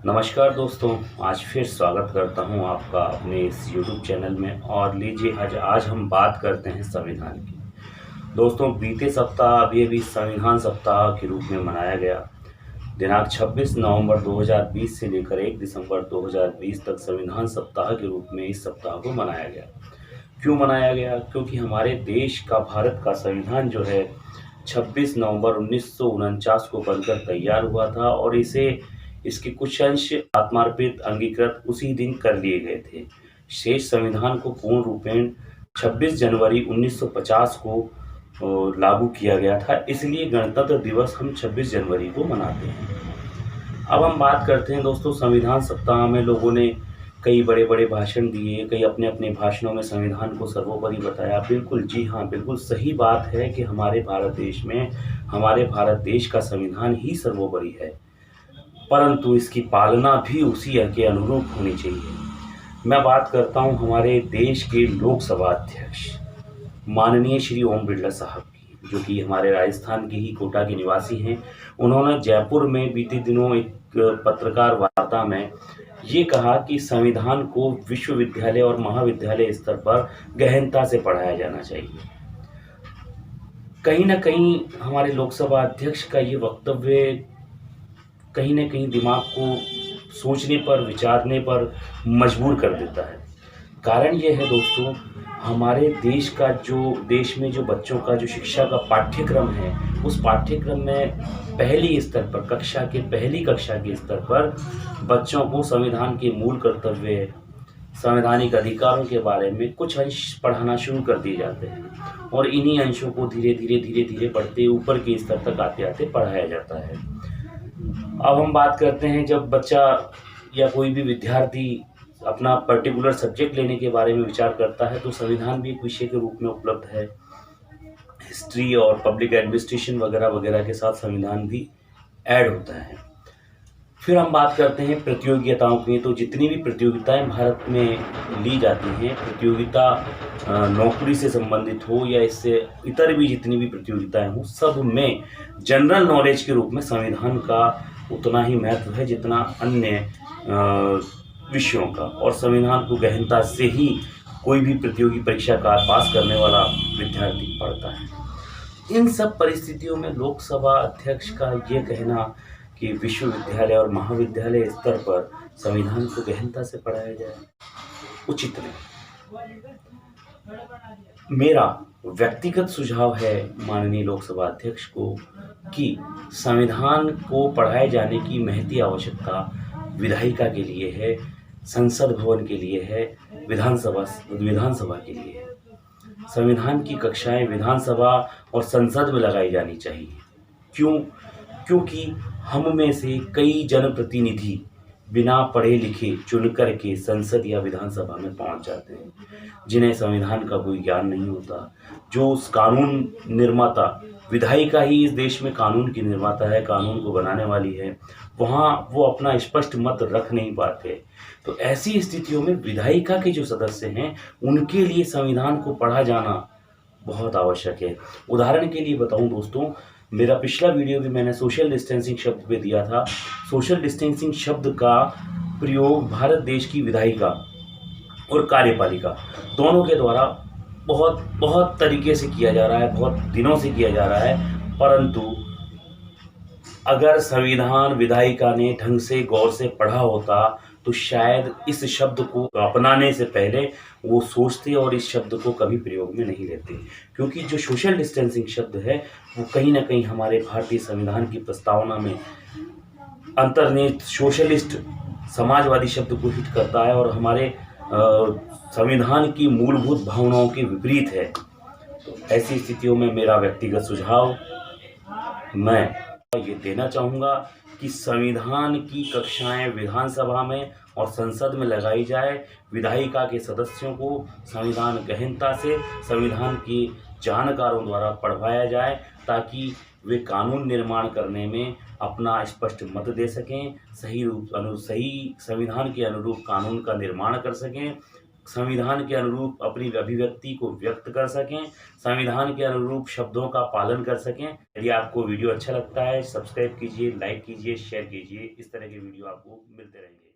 नमस्कार दोस्तों, आज फिर स्वागत करता हूं आपका अपने इस यूट्यूब चैनल में। और लीजिए आज आज हम बात करते हैं संविधान की। दोस्तों, बीते सप्ताह अभी-अभी संविधान सप्ताह के रूप में मनाया गया। दिनांक 26 नवंबर 2020 से लेकर 1 दिसंबर 2020 तक संविधान सप्ताह के रूप में इस सप्ताह को मनाया गया। क्यों मनाया गया? क्योंकि हमारे देश का, भारत का संविधान जो है 26 नवंबर 1949 को बनकर तैयार हुआ था और इसके कुछ अंश आत्मार्पित अंगीकृत उसी दिन कर लिए गए थे। शेष संविधान को पूर्ण रूपेण 26 जनवरी 1950 को लागू किया गया था। इसलिए गणतंत्र दिवस हम 26 जनवरी को मनाते हैं। अब हम बात करते हैं दोस्तों, संविधान सप्ताह में लोगों ने कई बड़े-बड़े भाषण दिए, कई अपने-अपने भाषणों में संविधान को सर्वोपरि बताया। बिल्कुल, जी हाँ, बिल्कुल सही बात है कि हमारे भारत देश का संविधान ही सर्वोपरि है, परंतु इसकी पालना भी उसी के अनुरूप होनी चाहिए। मैं बात करता हूँ हमारे देश के लोकसभा अध्यक्ष माननीय श्री ओम बिरला साहब की, जो कि हमारे राजस्थान के ही कोटा के निवासी हैं। उन्होंने जयपुर में बीते दिनों एक पत्रकार वार्ता में ये कहा कि संविधान को विश्वविद्यालय और महाविद्यालय स्तर पर गहनता से पढ़ाया जाना चाहिए। कहीं न कहीं हमारे लोकसभा अध्यक्ष का ये वक्तव्य कहीं न कहीं दिमाग को सोचने पर, विचारने पर मजबूर कर देता है। कारण ये है दोस्तों, हमारे देश में जो बच्चों का जो शिक्षा का पाठ्यक्रम है, उस पाठ्यक्रम में पहली कक्षा के स्तर पर बच्चों को संविधान के मूल कर्तव्य, संवैधानिक अधिकारों के बारे में कुछ अंश पढ़ाना शुरू कर दिए जाते हैं और इन्हीं अंशों को धीरे-धीरे बढ़ते ऊपर के स्तर तक आते-आते पढ़ाया जाता है। अब हम बात करते हैं, जब बच्चा या कोई भी विद्यार्थी अपना पर्टिकुलर सब्जेक्ट लेने के बारे में विचार करता है, तो संविधान भी एक विषय के रूप में उपलब्ध है। हिस्ट्री और पब्लिक एडमिनिस्ट्रेशन वगैरह के साथ संविधान भी ऐड होता है। फिर हम बात करते हैं प्रतियोगिताओं की। तो जितनी भी प्रतियोगिताएं भारत में ली जाती हैं, प्रतियोगिता नौकरी से संबंधित हो या इससे इतर भी जितनी भी प्रतियोगिताएं हों, सब में जनरल नॉलेज के रूप में संविधान का उतना ही महत्व है जितना अन्य विषयों का। और संविधान को गहनता से ही कोई भी प्रतियोगी परीक्षा का पास करने वाला विद्यार्थी पढ़ता है। इन सब परिस्थितियों में लोकसभा अध्यक्ष का ये कहना कि विश्वविद्यालय और महाविद्यालय स्तर पर संविधान को गहनता से पढ़ाया जाए, उचित नहीं। मेरा व्यक्तिगत सुझाव है माननीय लोकसभा अध्यक्ष को कि संविधान को पढ़ाए जाने की महती आवश्यकता विधायिका के लिए है, संसद भवन के लिए है, विधानसभा के लिए है। संविधान की कक्षाएं विधानसभा और संसद में लगाई जानी चाहिए। क्यों? क्योंकि हम में से कई जनप्रतिनिधि बिना पढ़े लिखे चुन कर के संसद या विधानसभा में पहुंच जाते हैं, जिन्हें संविधान का कोई ज्ञान नहीं होता। जो उस कानून निर्माता, विधायिका ही इस देश में कानून की निर्माता है, कानून को बनाने वाली है, वहाँ वो अपना स्पष्ट मत रख नहीं पाते। तो ऐसी स्थितियों में विधायिका के जो सदस्य हैं, उनके लिए संविधान को पढ़ा जाना बहुत आवश्यक है। उदाहरण के लिए बताऊं दोस्तों, मेरा पिछला वीडियो भी मैंने सोशल डिस्टेंसिंग शब्द पे दिया था। सोशल डिस्टेंसिंग शब्द का प्रयोग भारत देश की विधायिका और कार्यपालिका दोनों के द्वारा बहुत तरीके से किया जा रहा है, बहुत दिनों से किया जा रहा है। परंतु अगर संविधान विधायिका ने ढंग से गौर से पढ़ा होता तो शायद इस शब्द को अपनाने से पहले वो सोचते और इस शब्द को कभी प्रयोग में नहीं लेते। क्योंकि जो सोशल डिस्टेंसिंग शब्द है, वो कहीं ना कहीं हमारे भारतीय संविधान की प्रस्तावना में अंतर्निहित सोशलिस्ट समाजवादी शब्द को हिट करता है और हमारे संविधान की मूलभूत भावनाओं के विपरीत है। तो ऐसी स्थितियों में मेरा व्यक्तिगत सुझाव मैं ये देना चाहूँगा कि संविधान की कक्षाएं विधानसभा में और संसद में लगाई जाए। विधायिका के सदस्यों को संविधान गहनता से संविधान के जानकारों द्वारा पढ़वाया जाए, ताकि वे कानून निर्माण करने में अपना स्पष्ट मत दे सकें, सही संविधान के अनुरूप कानून का निर्माण कर सकें संविधान के अनुरूप अपनी अभिव्यक्ति को व्यक्त कर सकें, संविधान के अनुरूप शब्दों का पालन कर सकें। यदि आपको वीडियो अच्छा लगता है, सब्सक्राइब कीजिए, लाइक कीजिए, शेयर कीजिए। इस तरह के वीडियो आपको मिलते रहेंगे।